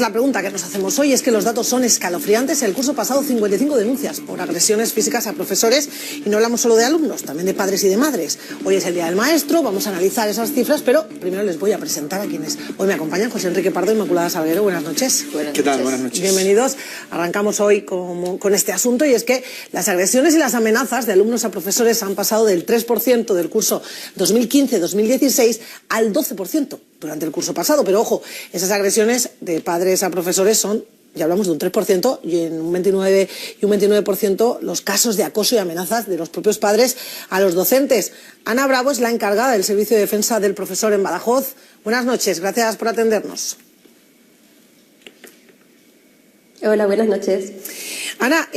la pregunta que nos hacemos hoy. Es que los datos son escalofriantes. En el curso pasado, 55 denuncias por agresiones físicas a profesores. Y no hablamos solo de alumnos, también de padres y de madres. Hoy es el Día del Maestro, vamos a analizar esas cifras, pero primero les voy a presentar a quienes hoy me acompañan. José Enrique Pardo, Inmaculada Salguero, buenas noches. ¿Qué tal? Buenas noches. Bienvenidos. Arrancamos hoy con este asunto, y es que las agresiones y las amenazas de alumnos a profesores han pasado del 3% del curso 2015-2016 al 12% durante el curso pasado. Pero ojo, esas agresiones de padres a profesores son, ya hablamos de un 3%, y en un 29% los casos de acoso y amenazas de los propios padres a los docentes. Ana Bravo es la encargada del Servicio de Defensa del Profesor en Badajoz. Buenas noches, gracias por atendernos. Hola, buenas noches. Ana,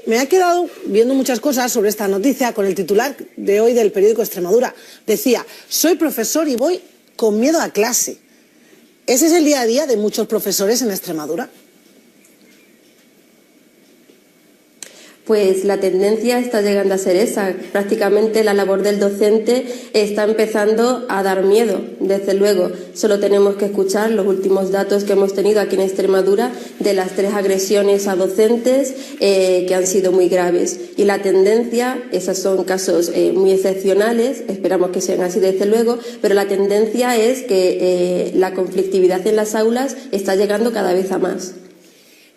me ha quedado viendo muchas cosas sobre esta noticia con el titular de hoy del periódico Extremadura. Decía: soy profesor y voy con miedo a clase. ¿Ese es el día a día de muchos profesores en Extremadura? Pues la tendencia está llegando a ser esa. Prácticamente la labor del docente está empezando a dar miedo, desde luego. Solo tenemos que escuchar los últimos datos que hemos tenido aquí en Extremadura de las 3 agresiones a docentes que han sido muy graves. Y la tendencia, esos son casos muy excepcionales, esperamos que sean así desde luego, pero la tendencia es que la conflictividad en las aulas está llegando cada vez a más.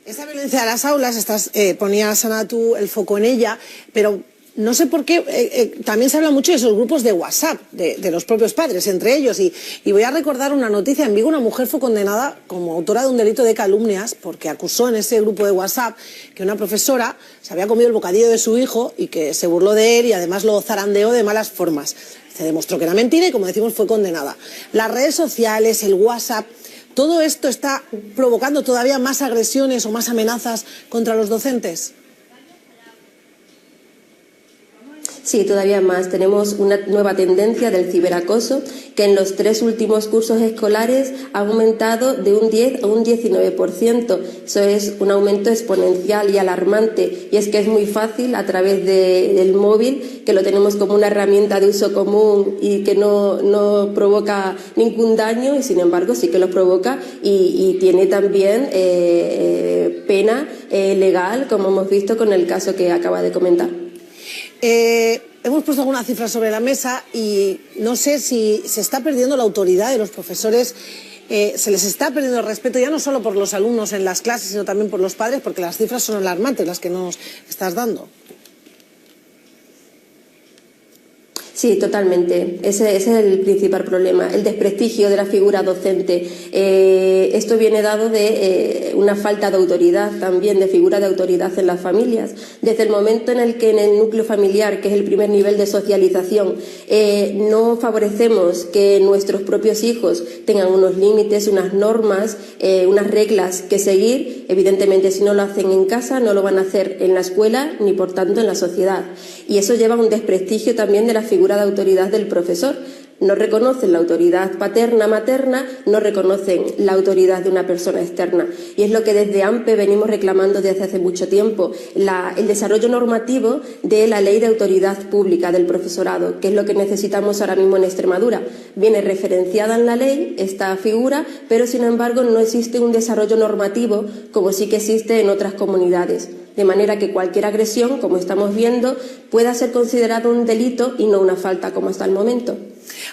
Esa violencia de las aulas, ponías, Ana, tú el foco en ella, pero no sé por qué, también se habla mucho de esos grupos de WhatsApp, de los propios padres, entre ellos, y voy a recordar una noticia. En Vigo una mujer fue condenada como autora de un delito de calumnias porque acusó en ese grupo de WhatsApp que una profesora se había comido el bocadillo de su hijo y que se burló de él y además lo zarandeó de malas formas. Se demostró que era mentira y, como decimos, fue condenada. Las redes sociales, el WhatsApp, ¿todo esto está provocando todavía más agresiones o más amenazas contra los docentes? Sí, todavía más. Tenemos una nueva tendencia del ciberacoso que en los 3 últimos cursos escolares ha aumentado de un 10 a un 19%. Eso es un aumento exponencial y alarmante. Y es que es muy fácil a través del móvil, que lo tenemos como una herramienta de uso común y que no provoca ningún daño, y sin embargo sí que lo provoca y tiene también pena legal, como hemos visto con el caso que acaba de comentar. Hemos puesto algunas cifras sobre la mesa y no sé si se está perdiendo la autoridad de los profesores, se les está perdiendo el respeto, ya no solo por los alumnos en las clases, sino también por los padres, porque las cifras son alarmantes las que nos estás dando. Sí, totalmente. Ese es el principal problema, el desprestigio de la figura docente. Esto viene dado de una falta de autoridad también, de figura de autoridad en las familias. Desde el momento en el que en el núcleo familiar, que es el primer nivel de socialización, no favorecemos que nuestros propios hijos tengan unos límites, unas normas, unas reglas que seguir, evidentemente si no lo hacen en casa, no lo van a hacer en la escuela ni por tanto en la sociedad. Y eso lleva a un desprestigio también de la figura de autoridad del profesor. No reconocen la autoridad paterna, materna, no reconocen la autoridad de una persona externa. Y es lo que desde AMPE venimos reclamando desde hace mucho tiempo, el desarrollo normativo de la Ley de Autoridad Pública del Profesorado, que es lo que necesitamos ahora mismo en Extremadura. Viene referenciada en la ley esta figura, pero sin embargo no existe un desarrollo normativo como sí que existe en otras comunidades. De manera que cualquier agresión, como estamos viendo, pueda ser considerado un delito y no una falta como hasta el momento.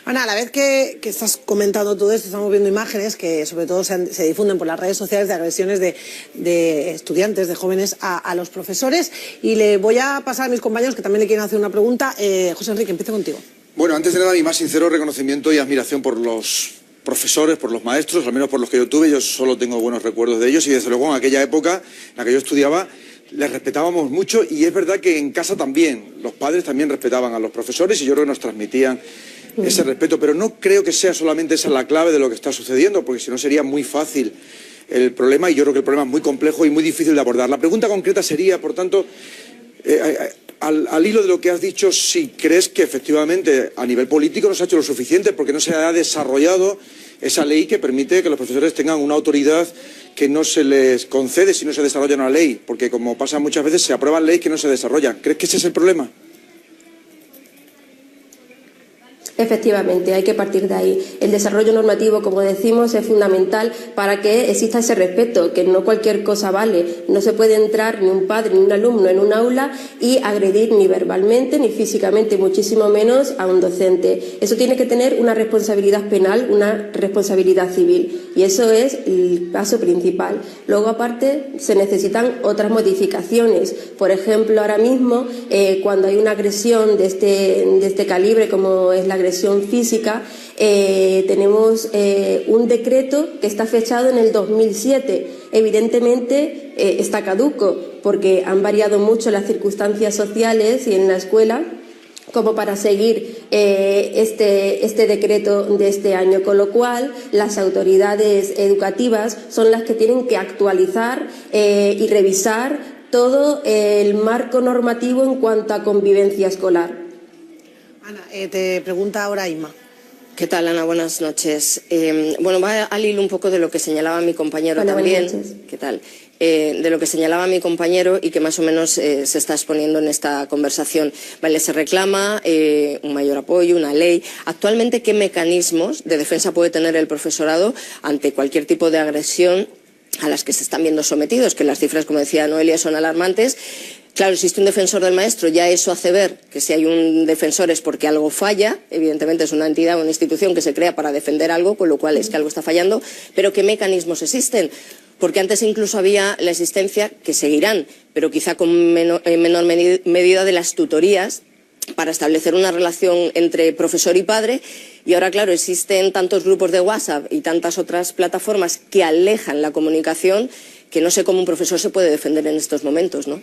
Ana, a la vez que estás comentando todo esto, estamos viendo imágenes que sobre todo se difunden por las redes sociales de agresiones de estudiantes, de jóvenes a los profesores, y le voy a pasar a mis compañeros que también le quieren hacer una pregunta. José Enrique, empiezo contigo. Bueno, antes de nada, mi más sincero reconocimiento y admiración por los profesores, por los maestros, al menos por los que yo tuve. Yo solo tengo buenos recuerdos de ellos y desde luego en aquella época en la que yo estudiaba les respetábamos mucho, y es verdad que en casa también, los padres también respetaban a los profesores y yo creo que nos transmitían ese respeto, pero no creo que sea solamente esa la clave de lo que está sucediendo, porque si no sería muy fácil el problema, y yo creo que el problema es muy complejo y muy difícil de abordar. La pregunta concreta sería, por tanto, al hilo de lo que has dicho, si crees que efectivamente a nivel político no se ha hecho lo suficiente porque no se ha desarrollado esa ley que permite que los profesores tengan una autoridad que no se les concede si no se desarrolla una ley, porque como pasa muchas veces se aprueban leyes que no se desarrollan. ¿Crees que ese es el problema? Efectivamente, hay que partir de ahí. El desarrollo normativo, como decimos, es fundamental para que exista ese respeto, que no cualquier cosa vale. No se puede entrar ni un padre ni un alumno en un aula y agredir ni verbalmente ni físicamente, muchísimo menos a un docente. Eso tiene que tener una responsabilidad penal, una responsabilidad civil, y eso es el paso principal. Luego, aparte, se necesitan otras modificaciones. Por ejemplo, ahora mismo, cuando hay una agresión de este calibre, como es la agresión física, tenemos un decreto que está fechado en el 2007. Evidentemente está caduco porque han variado mucho las circunstancias sociales y en la escuela como para seguir este decreto de este año, con lo cual las autoridades educativas son las que tienen que actualizar y revisar todo el marco normativo en cuanto a convivencia escolar. Ana, te pregunta ahora Inma. ¿Qué tal, Ana? Buenas noches. Bueno, va al hilo un poco de lo que señalaba mi compañero. Hola, también. buenas noches. ¿Qué tal? De lo que señalaba mi compañero y que más o menos se está exponiendo en esta conversación. Vale, se reclama un mayor apoyo, una ley. Actualmente, ¿qué mecanismos de defensa puede tener el profesorado ante cualquier tipo de agresión a las que se están viendo sometidos? Que las cifras, como decía Noelia, son alarmantes. Claro, existe un defensor del maestro, ya eso hace ver que si hay un defensor es porque algo falla, evidentemente es una entidad, una institución que se crea para defender algo, con lo cual es que algo está fallando, pero ¿qué mecanismos existen? Porque antes incluso había la existencia, que seguirán, pero quizá en menor medida, de las tutorías para establecer una relación entre profesor y padre, y ahora, claro, existen tantos grupos de WhatsApp y tantas otras plataformas que alejan la comunicación que no sé cómo un profesor se puede defender en estos momentos, ¿no?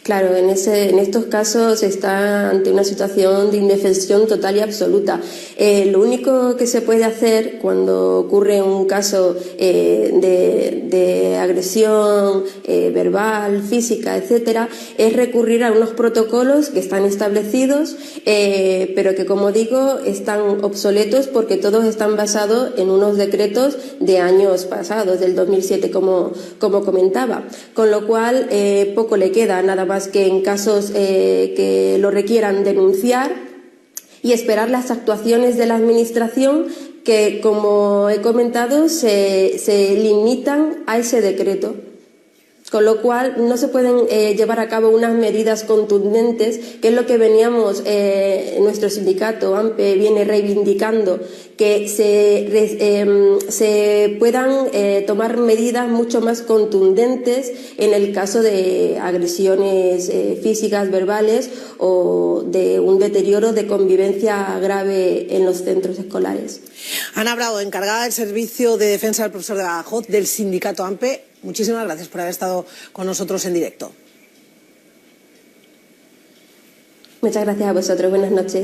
Claro, en estos casos se está ante una situación de indefensión total y absoluta. Lo único que se puede hacer cuando ocurre un caso de agresión verbal, física, etcétera, es recurrir a unos protocolos que están establecidos, pero que, como digo, están obsoletos porque todos están basados en unos decretos de años pasados, del 2007, como comentaba. Con lo cual, poco le queda, nada más que en casos que lo requieran denunciar y esperar las actuaciones de la Administración que, como he comentado, se limitan a ese decreto. Con lo cual no se pueden llevar a cabo unas medidas contundentes, que es lo que veníamos, nuestro sindicato AMPE viene reivindicando, que se puedan tomar medidas mucho más contundentes en el caso de agresiones físicas, verbales o de un deterioro de convivencia grave en los centros escolares. Ana Bravo, encargada del Servicio de Defensa del Profesor de Badajoz del sindicato AMPE, muchísimas gracias por haber estado con nosotros en directo. Muchas gracias a vosotros. Buenas noches.